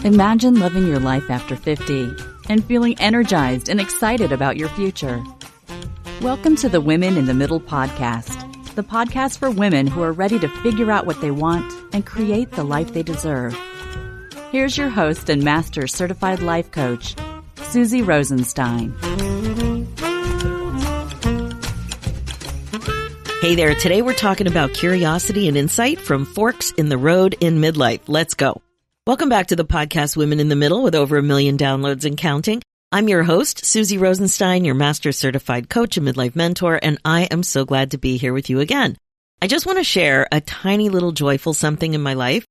Imagine living your life after 50 and feeling energized and excited about your future. Welcome to the Women in the Middle podcast, the podcast for women who are ready to figure out what they want and create the life they deserve. Here's your host and master certified life coach, Susie Rosenstein. Hey there, today we're talking about curiosity and insight from forks in the road in midlife. Let's go. Welcome back to the podcast Women in the Middle with over 1 million downloads and counting. I'm your host, Susie Rosenstein, your master certified coach and midlife mentor, and I am so glad to be here with you again. I just want to share a tiny little joyful something in my life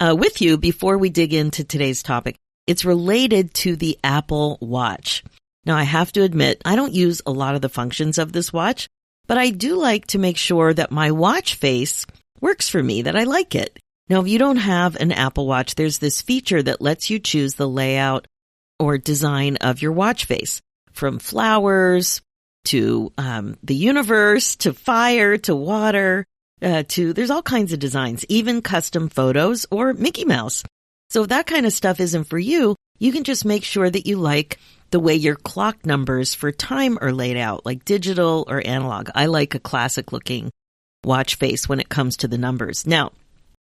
with you before we dig into today's topic. It's related to the Apple Watch. Now, I have to admit, I don't use a lot of the functions of this watch, but I do like to make sure that my watch face works for me, that I like it. Now, if you don't have an Apple Watch, there's this feature that lets you choose the layout or design of your watch face, from flowers to the universe to fire to water to there's all kinds of designs, even custom photos or Mickey Mouse. So if that kind of stuff isn't for you, you can just make sure that you like the way your clock numbers for time are laid out, like digital or analog. I like a classic looking watch face when it comes to the numbers. Now,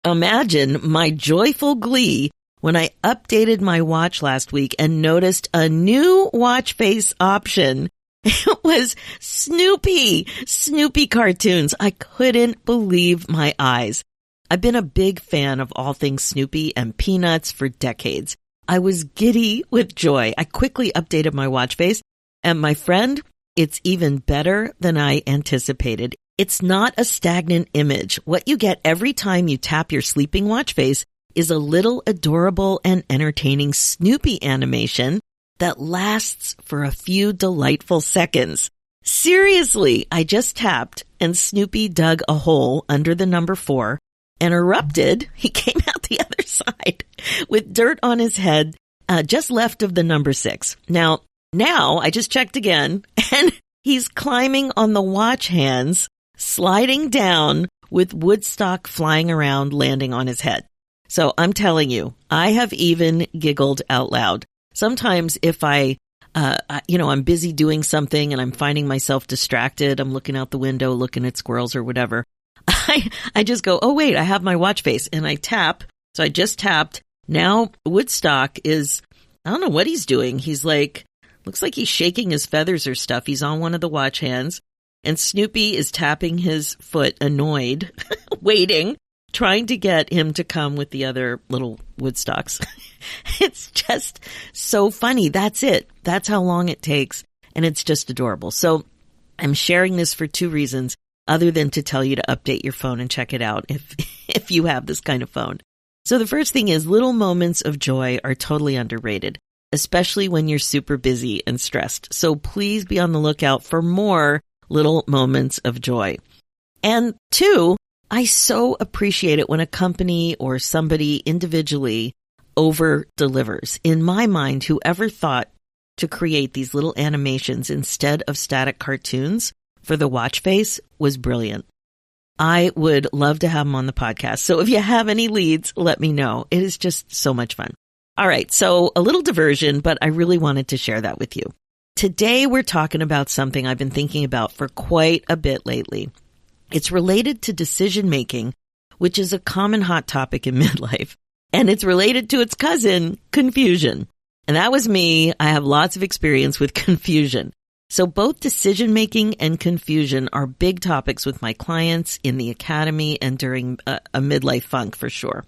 imagine my joyful glee when I updated my watch last week and noticed a new watch face option. It was Snoopy cartoons. I couldn't believe my eyes. I've been a big fan of all things Snoopy and Peanuts for decades. I was giddy with joy. I quickly updated my watch face, and my friend, it's even better than I anticipated. It's not a stagnant image. What you get every time you tap your sleeping watch face is a little adorable and entertaining Snoopy animation that lasts for a few delightful seconds. Seriously, I just tapped and Snoopy dug a hole under the number 4 and erupted. He came out the other side with dirt on his head, just left of the number 6. Now I just checked again and he's climbing on the watch hands, sliding down with Woodstock flying around, landing on his head. So I'm telling you, I have even giggled out loud. Sometimes if I'm busy doing something and I'm finding myself distracted, I'm looking out the window, looking at squirrels or whatever, I just go, oh wait, I have my watch face, and I tap. So I just tapped. Now Woodstock is, I don't know what he's doing. He's like, looks like he's shaking his feathers or stuff. He's on one of the watch hands, and Snoopy is tapping his foot, annoyed, waiting, trying to get him to come with the other little Woodstocks. It's just so funny. That's it. That's how long it takes. And it's just adorable. So I'm sharing this for 2 reasons, other than to tell you to update your phone and check it out if you have this kind of phone. So the first thing is, little moments of joy are totally underrated, especially when you're super busy and stressed. So please be on the lookout for more little moments of joy. And 2, I so appreciate it when a company or somebody individually over delivers. In my mind, whoever thought to create these little animations instead of static cartoons for the watch face was brilliant. I would love to have them on the podcast. So if you have any leads, let me know. It is just so much fun. All right. So a little diversion, but I really wanted to share that with you. Today, we're talking about something I've been thinking about for quite a bit lately. It's related to decision making, which is a common hot topic in midlife. And it's related to its cousin, confusion. And that was me. I have lots of experience with confusion. So both decision making and confusion are big topics with my clients in the academy and during a midlife funk for sure.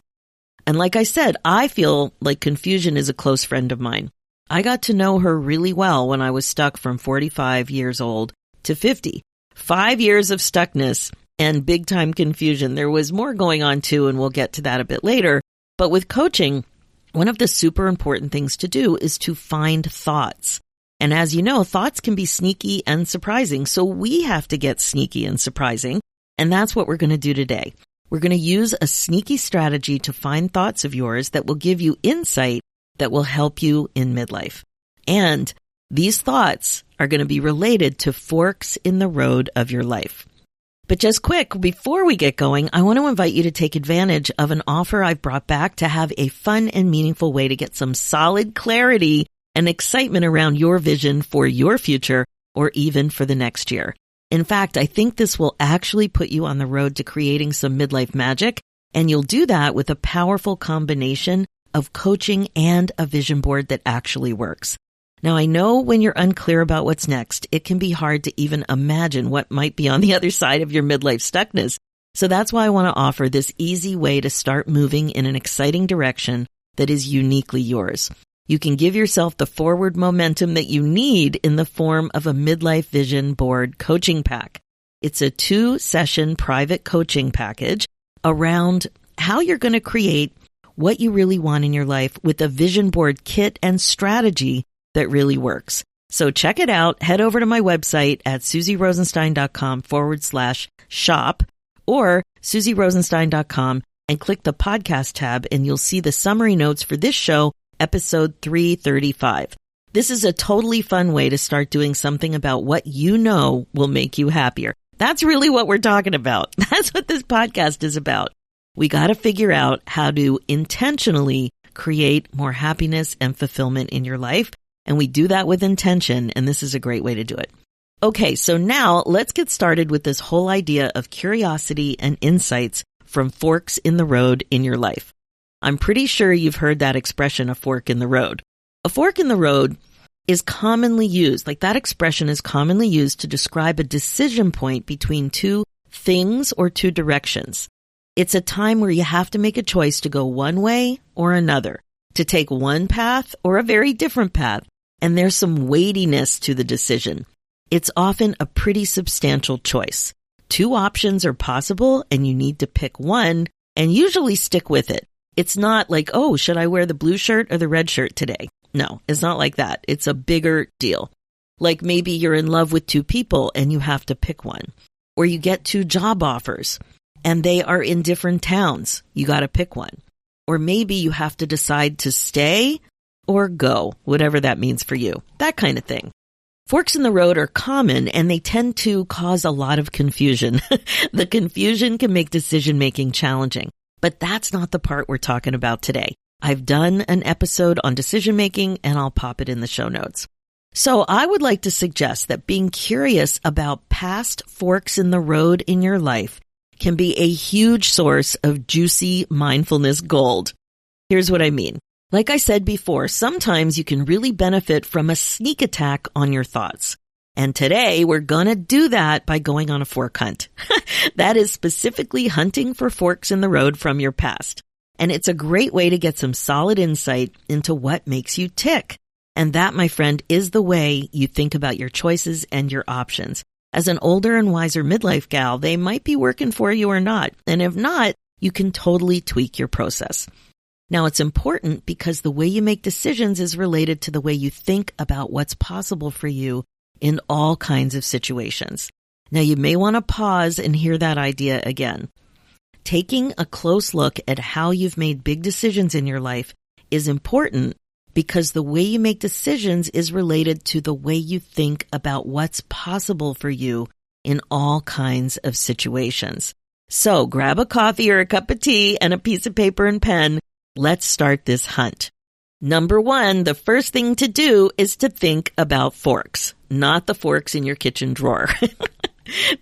And like I said, I feel like confusion is a close friend of mine. I got to know her really well when I was stuck from 45 years old to 50. 5 years of stuckness and big time confusion. There was more going on too, and we'll get to that a bit later. But with coaching, one of the super important things to do is to find thoughts. And as you know, thoughts can be sneaky and surprising. So we have to get sneaky and surprising. And that's what we're going to do today. We're going to use a sneaky strategy to find thoughts of yours that will give you insight that will help you in midlife. And these thoughts are going to be related to forks in the road of your life. But just quick, before we get going, I want to invite you to take advantage of an offer I've brought back to have a fun and meaningful way to get some solid clarity and excitement around your vision for your future or even for the next year. In fact, I think this will actually put you on the road to creating some midlife magic, and you'll do that with a powerful combination of coaching and a vision board that actually works. Now, I know when you're unclear about what's next, it can be hard to even imagine what might be on the other side of your midlife stuckness. So that's why I want to offer this easy way to start moving in an exciting direction that is uniquely yours. You can give yourself the forward momentum that you need in the form of a midlife vision board coaching pack. It's a 2-session private coaching package around how you're going to create what you really want in your life with a vision board kit and strategy that really works. So check it out. Head over to my website at SusieRosenstein.com/shop or SusieRosenstein.com and click the podcast tab, and you'll see the summary notes for this show, episode 335. This is a totally fun way to start doing something about what you know will make you happier. That's really what we're talking about. That's what this podcast is about. We got to figure out how to intentionally create more happiness and fulfillment in your life. And we do that with intention, and this is a great way to do it. Okay, so now let's get started with this whole idea of curiosity and insights from forks in the road in your life. I'm pretty sure you've heard that expression, a fork in the road. A fork in the road is commonly used, like that expression is commonly used to describe a decision point between two things or two directions. It's a time where you have to make a choice to go one way or another, to take one path or a very different path. And there's some weightiness to the decision. It's often a pretty substantial choice. 2 options are possible, and you need to pick one and usually stick with it. It's not like, oh, should I wear the blue shirt or the red shirt today? No, it's not like that. It's a bigger deal. Like maybe you're in love with 2 people and you have to pick one. Or you get 2 job offers and they are in different towns. You got to pick one. Or maybe you have to decide to stay or go, whatever that means for you, that kind of thing. Forks in the road are common, and they tend to cause a lot of confusion. The confusion can make decision-making challenging, but that's not the part we're talking about today. I've done an episode on decision-making, and I'll pop it in the show notes. So I would like to suggest that being curious about past forks in the road in your life can be a huge source of juicy mindfulness gold. Here's what I mean. Like I said before, sometimes you can really benefit from a sneak attack on your thoughts. And today we're gonna do that by going on a fork hunt. That is specifically hunting for forks in the road from your past. And it's a great way to get some solid insight into what makes you tick. And that, my friend, is the way you think about your choices and your options. As an older and wiser midlife gal, they might be working for you or not. And if not, you can totally tweak your process. Now, it's important because the way you make decisions is related to the way you think about what's possible for you in all kinds of situations. Now, you may want to pause and hear that idea again. Taking a close look at how you've made big decisions in your life is important because the way you make decisions is related to the way you think about what's possible for you in all kinds of situations. So grab a coffee or a cup of tea and a piece of paper and pen. Let's start this hunt. Number 1, the first thing to do is to think about forks, not the forks in your kitchen drawer.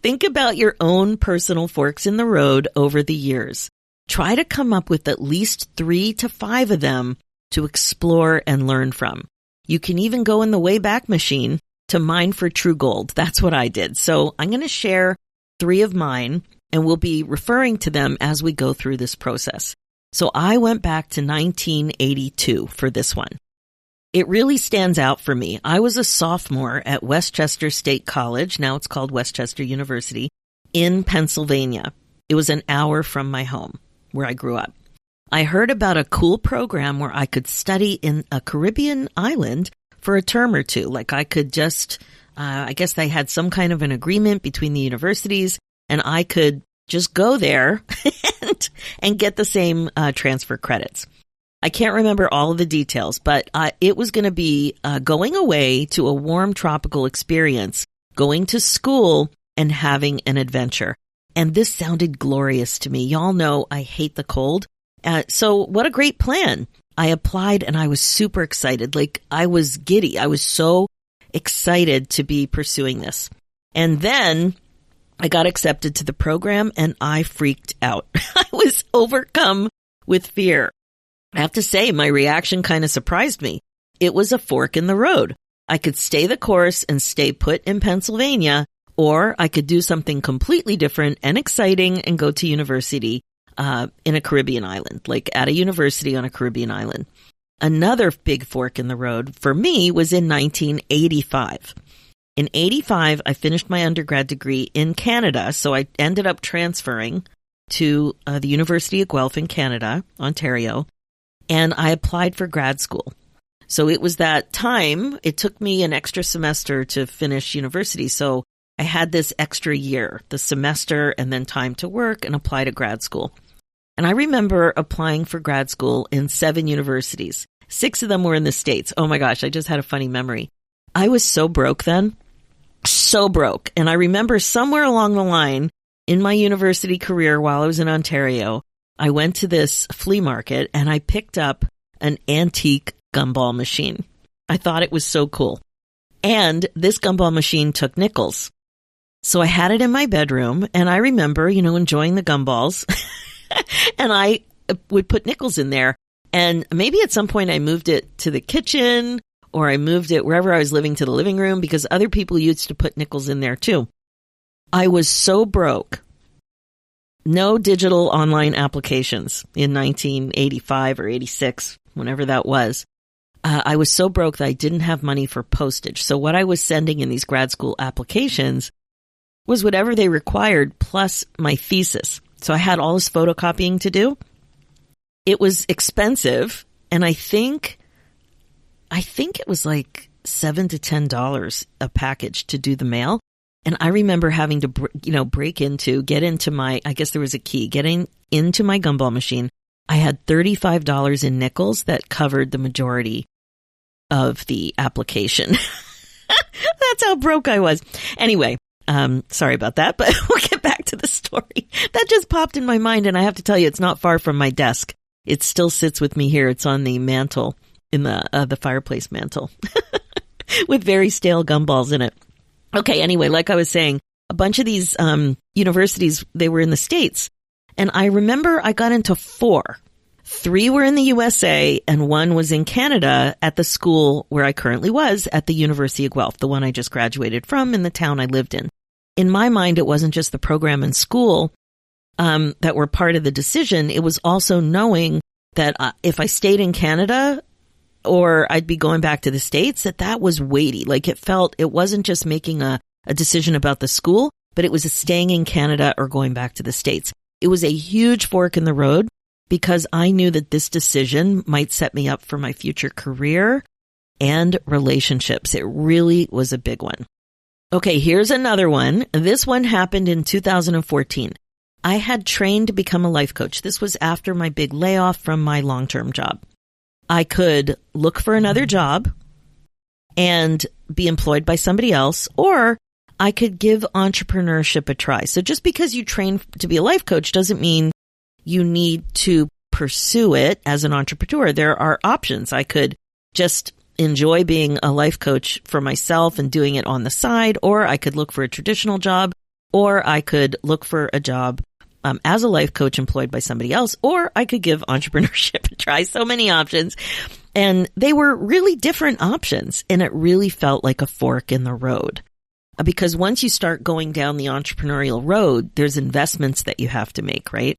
Think about your own personal forks in the road over the years. Try to come up with at least 3 to 5 of them to explore and learn from. You can even go in the Wayback Machine to mine for true gold. That's what I did. So I'm going to share 3 of mine, and we'll be referring to them as we go through this process. So I went back to 1982 for this one. It really stands out for me. I was a sophomore at Westchester State College, now it's called Westchester University, in Pennsylvania. It was an hour from my home, where I grew up. I heard about a cool program where I could study in a Caribbean island for a term or 2. Like I could just, I guess they had some kind of an agreement between the universities, and I could just go there and get the same transfer credits. I can't remember all of the details, but it was going to be going away to a warm tropical experience, going to school and having an adventure. And this sounded glorious to me. Y'all know I hate the cold. So what a great plan. I applied and I was super excited. Like I was giddy. I was so excited to be pursuing this. And then I got accepted to the program and I freaked out. I was overcome with fear. I have to say my reaction kind of surprised me. It was a fork in the road. I could stay the course and stay put in Pennsylvania, or I could do something completely different and exciting and go to university in a Caribbean island, like at a university on a Caribbean island. Another big fork in the road for me was in 1985. In 85, I finished my undergrad degree in Canada, so I ended up transferring to the University of Guelph in Canada, Ontario, and I applied for grad school. So it was that time, it took me an extra semester to finish university, so I had this extra year, the semester, and then time to work and apply to grad school. And I remember applying for grad school in 7 universities. 6 of them were in the States. Oh my gosh, I just had a funny memory. I was so broke then. So broke. And I remember somewhere along the line in my university career while I was in Ontario, I went to this flea market and I picked up an antique gumball machine. I thought it was so cool. And this gumball machine took nickels. So I had it in my bedroom and I remember, enjoying the gumballs and I would put nickels in there. And maybe at some point I moved it to the kitchen or I moved it wherever I was living to the living room because other people used to put nickels in there too. I was so broke. No digital online applications in 1985 or 86, whenever that was. I was so broke that I didn't have money for postage. So what I was sending in these grad school applications was whatever they required plus my thesis. So I had all this photocopying to do. It was expensive, and I think it was like $7 to $10 a package to do the mail. And I remember having to, get into my, I guess there was a key, getting into my gumball machine. I had $35 in nickels that covered the majority of the application. That's how broke I was. Anyway, sorry about that, but we'll get back to the story. That just popped in my mind, and I have to tell you, it's not far from my desk. It still sits with me here. It's on the mantle, in the fireplace mantle, with very stale gumballs in it. Okay, anyway, like I was saying, a bunch of these universities, they were in the States. And I remember I got into 4. 3 were in the USA and 1 was in Canada at the school where I currently was at the University of Guelph, the one I just graduated from in the town I lived in. In my mind, it wasn't just the program and school that were part of the decision. It was also knowing that if I stayed in Canada or I'd be going back to the States, that was weighty. Like it wasn't just making a decision about the school, but it was staying in Canada or going back to the States. It was a huge fork in the road because I knew that this decision might set me up for my future career and relationships. It really was a big one. Okay, here's another one. This one happened in 2014. I had trained to become a life coach. This was after my big layoff from my long-term job. I could look for another job and be employed by somebody else, or I could give entrepreneurship a try. So just because you train to be a life coach doesn't mean you need to pursue it as an entrepreneur. There are options. I could just enjoy being a life coach for myself and doing it on the side, or I could look for a traditional job, or I could look for a job as a life coach employed by somebody else, or I could give entrepreneurship a try. So many options. And they were really different options. And it really felt like a fork in the road. Because once you start going down the entrepreneurial road, there's investments that you have to make, right?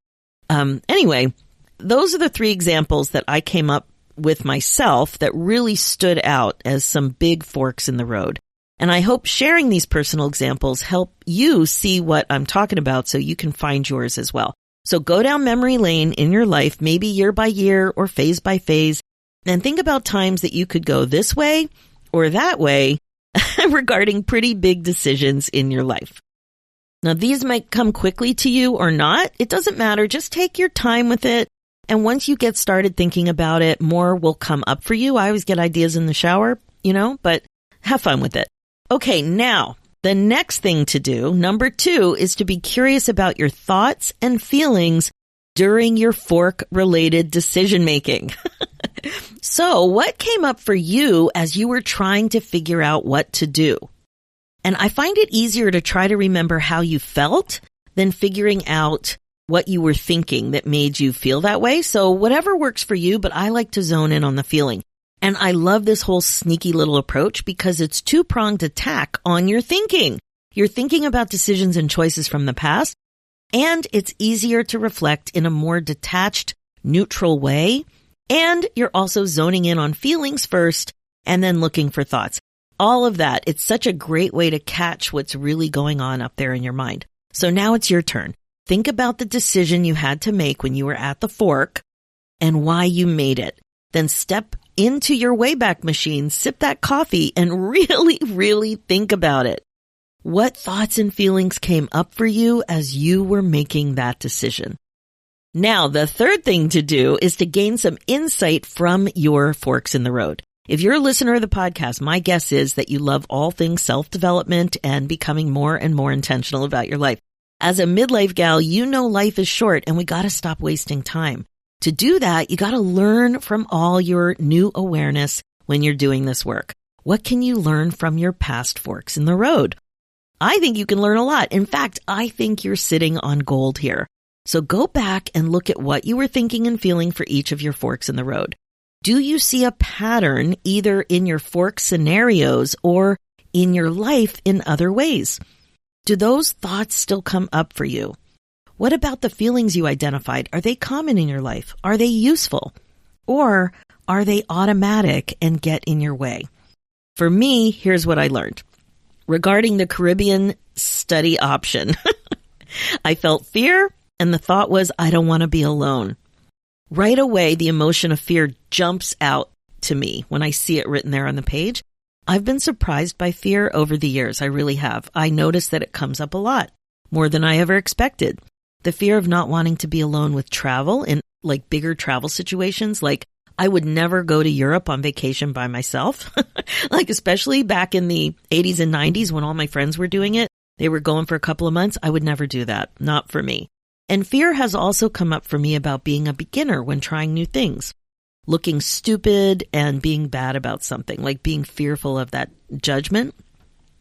Anyway, those are the 3 examples that I came up with myself that really stood out as some big forks in the road. And I hope sharing these personal examples help you see what I'm talking about so you can find yours as well. So go down memory lane in your life, maybe year by year or phase by phase, and think about times that you could go this way or that way regarding pretty big decisions in your life. Now, these might come quickly to you or not. It doesn't matter. Just take your time with it. And once you get started thinking about it, more will come up for you. I always get ideas in the shower, but have fun with it. Okay, now The next thing to do, number 2, is to be curious about your thoughts and feelings during your fork-related decision-making. So what came up for you as you were trying to figure out what to do? And I find it easier to try to remember how you felt than figuring out what you were thinking that made you feel that way. So whatever works for you, but I like to zone in on the feeling. And I love this whole sneaky little approach because it's two-pronged attack on your thinking. You're thinking about decisions and choices from the past, and it's easier to reflect in a more detached, neutral way. And you're also zoning in on feelings first and then looking for thoughts. All of that, it's such a great way to catch what's really going on up there in your mind. So now it's your turn. Think about the decision you had to make when you were at the fork and why you made it. Then step into your Wayback Machine, sip that coffee, and really, really think about it. What thoughts and feelings came up for you as you were making that decision? Now, the third thing to do is to gain some insight from your forks in the road. If you're a listener of the podcast, my guess is that you love all things self-development and becoming more and more intentional about your life. As a midlife gal, you know life is short and we got to stop wasting time. To do that, you got to learn from all your new awareness when you're doing this work. What can you learn from your past forks in the road? I think you can learn a lot. In fact, I think you're sitting on gold here. So go back and look at what you were thinking and feeling for each of your forks in the road. Do you see a pattern either in your fork scenarios or in your life in other ways? Do those thoughts still come up for you? What about the feelings you identified? Are they common in your life? Are they useful? Or are they automatic and get in your way? For me, here's what I learned. Regarding the Caribbean study option, I felt fear, and the thought was, I don't want to be alone. Right away, the emotion of fear jumps out to me when I see it written there on the page. I've been surprised by fear over the years. I really have. I notice that it comes up a lot, more than I ever expected. The fear of not wanting to be alone with travel in like bigger travel situations, like I would never go to Europe on vacation by myself, like especially back in the 80s and 90s when all my friends were doing it. They were going for a couple of months. I would never do that. Not for me. And fear has also come up for me about being a beginner when trying new things, looking stupid and being bad about something, like being fearful of that judgment.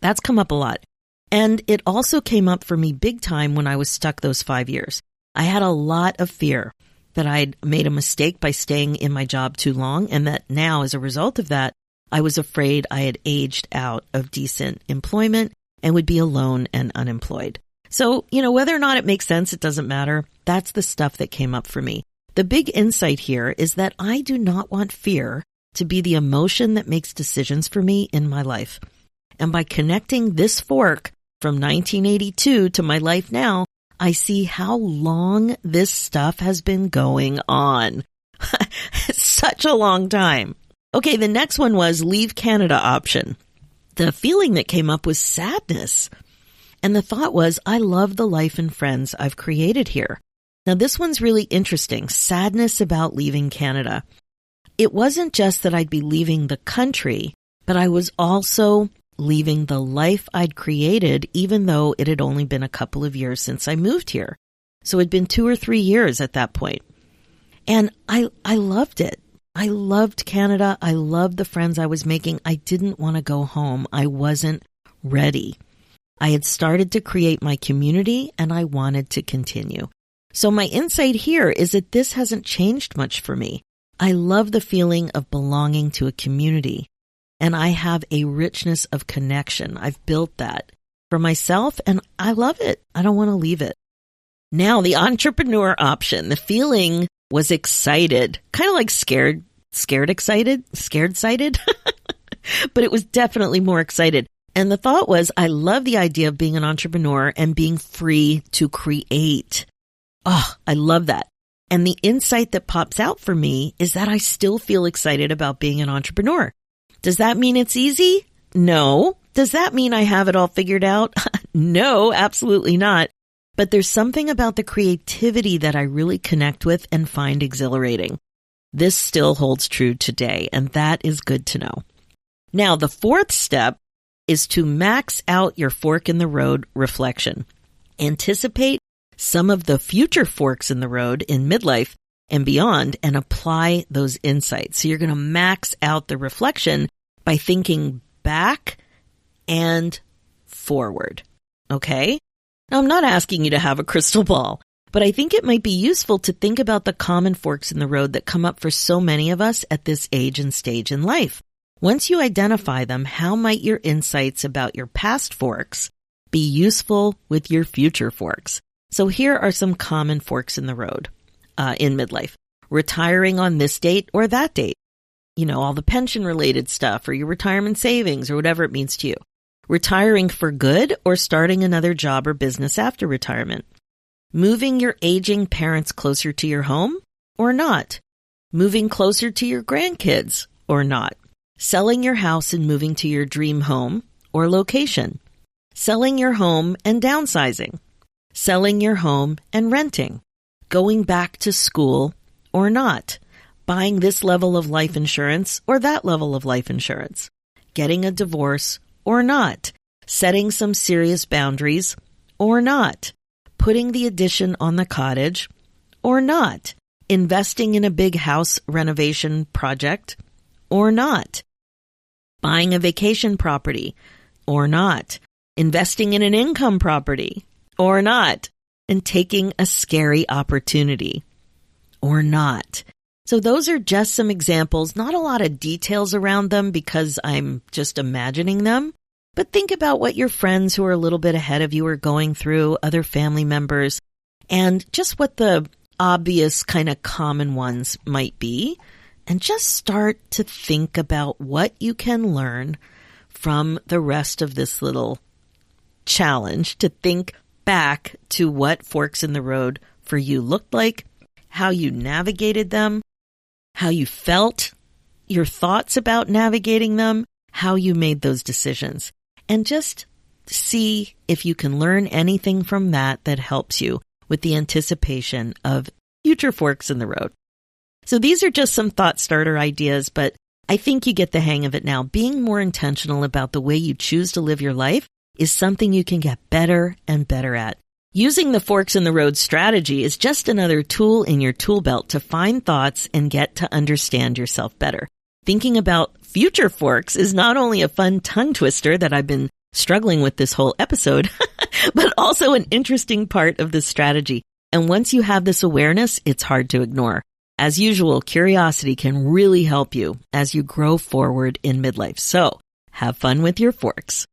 That's come up a lot. And it also came up for me big time when I was stuck those 5 years. I had a lot of fear that I'd made a mistake by staying in my job too long, and that now, as a result of that, I was afraid I had aged out of decent employment and would be alone and unemployed. So, whether or not it makes sense, it doesn't matter. That's the stuff that came up for me. The big insight here is that I do not want fear to be the emotion that makes decisions for me in my life. And by connecting this fork from 1982 to my life now, I see how long this stuff has been going on. Such a long time. Okay, the next one was leave Canada option. The feeling that came up was sadness. And the thought was, I love the life and friends I've created here. Now, this one's really interesting. Sadness about leaving Canada. It wasn't just that I'd be leaving the country, but I was also leaving the life I'd created, even though it had only been a couple of years since I moved here. So it'd been 2 or 3 years at that point. And I loved it. I loved Canada. I loved the friends I was making. I didn't want to go home. I wasn't ready. I had started to create my community and I wanted to continue. So my insight here is that this hasn't changed much for me. I love the feeling of belonging to a community, and I have a richness of connection. I've built that for myself, and I love it. I don't want to leave it. Now, the entrepreneur option, the feeling was excited, kind of like scared excited, but it was definitely more excited. And the thought was, I love the idea of being an entrepreneur and being free to create. Oh, I love that. And the insight that pops out for me is that I still feel excited about being an entrepreneur. Does that mean it's easy? No. Does that mean I have it all figured out? No, absolutely not. But there's something about the creativity that I really connect with and find exhilarating. This still holds true today, and that is good to know. Now, the fourth step is to max out your fork in the road reflection. Anticipate some of the future forks in the road in midlife and beyond and apply those insights. So you're going to max out the reflection by thinking back and forward. Okay? Now, I'm not asking you to have a crystal ball, but I think it might be useful to think about the common forks in the road that come up for so many of us at this age and stage in life. Once you identify them, how might your insights about your past forks be useful with your future forks? So here are some common forks in the road in midlife. Retiring on this date or that date. You know, all the pension-related stuff or your retirement savings or whatever it means to you. Retiring for good or starting another job or business after retirement. Moving your aging parents closer to your home or not. Moving closer to your grandkids or not. Selling your house and moving to your dream home or location. Selling your home and downsizing. Selling your home and renting. Going back to school or not. Buying this level of life insurance or that level of life insurance. Getting a divorce or not. Setting some serious boundaries or not. Putting the addition on the cottage or not. Investing in a big house renovation project or not. Buying a vacation property or not. Investing in an income property or not. And taking a scary opportunity or not. So those are just some examples, not a lot of details around them because I'm just imagining them. But think about what your friends who are a little bit ahead of you are going through, other family members, and just what the obvious kind of common ones might be. And just start to think about what you can learn from the rest of this little challenge to think back to what forks in the road for you looked like, how you navigated them, how you felt, your thoughts about navigating them, how you made those decisions. And just see if you can learn anything from that that helps you with the anticipation of future forks in the road. So these are just some thought starter ideas, but I think you get the hang of it now. Being more intentional about the way you choose to live your life is something you can get better and better at. Using the forks in the road strategy is just another tool in your tool belt to find thoughts and get to understand yourself better. Thinking about future forks is not only a fun tongue twister that I've been struggling with this whole episode, but also an interesting part of this strategy. And once you have this awareness, it's hard to ignore. As usual, curiosity can really help you as you grow forward in midlife. So have fun with your forks.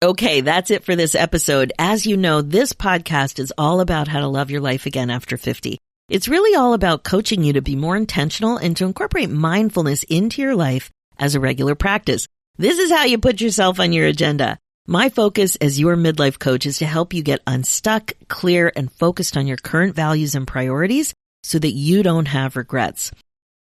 Okay, that's it for this episode. As you know, this podcast is all about how to love your life again after 50. It's really all about coaching you to be more intentional and to incorporate mindfulness into your life as a regular practice. This is how you put yourself on your agenda. My focus as your midlife coach is to help you get unstuck, clear, and focused on your current values and priorities so that you don't have regrets.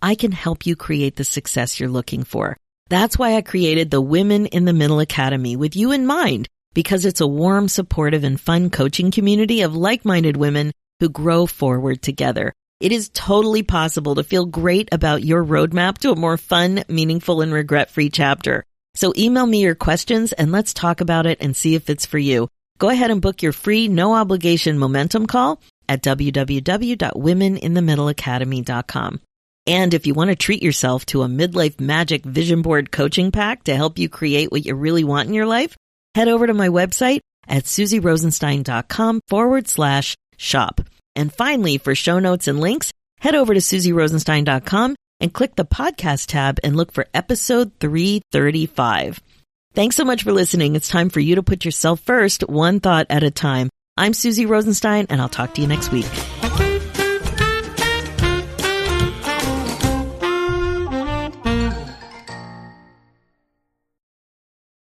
I can help you create the success you're looking for. That's why I created the Women in the Middle Academy with you in mind, because it's a warm, supportive, and fun coaching community of like-minded women who grow forward together. It is totally possible to feel great about your roadmap to a more fun, meaningful, and regret-free chapter. So email me your questions and let's talk about it and see if it's for you. Go ahead and book your free, no-obligation momentum call at www.womeninthemiddleacademy.com. And if you want to treat yourself to a Midlife Magic Vision Board coaching pack to help you create what you really want in your life, head over to my website at susierosenstein.com/shop. And finally, for show notes and links, head over to susierosenstein.com and click the podcast tab and look for episode 335. Thanks so much for listening. It's time for you to put yourself first, one thought at a time. I'm Susie Rosenstein, and I'll talk to you next week.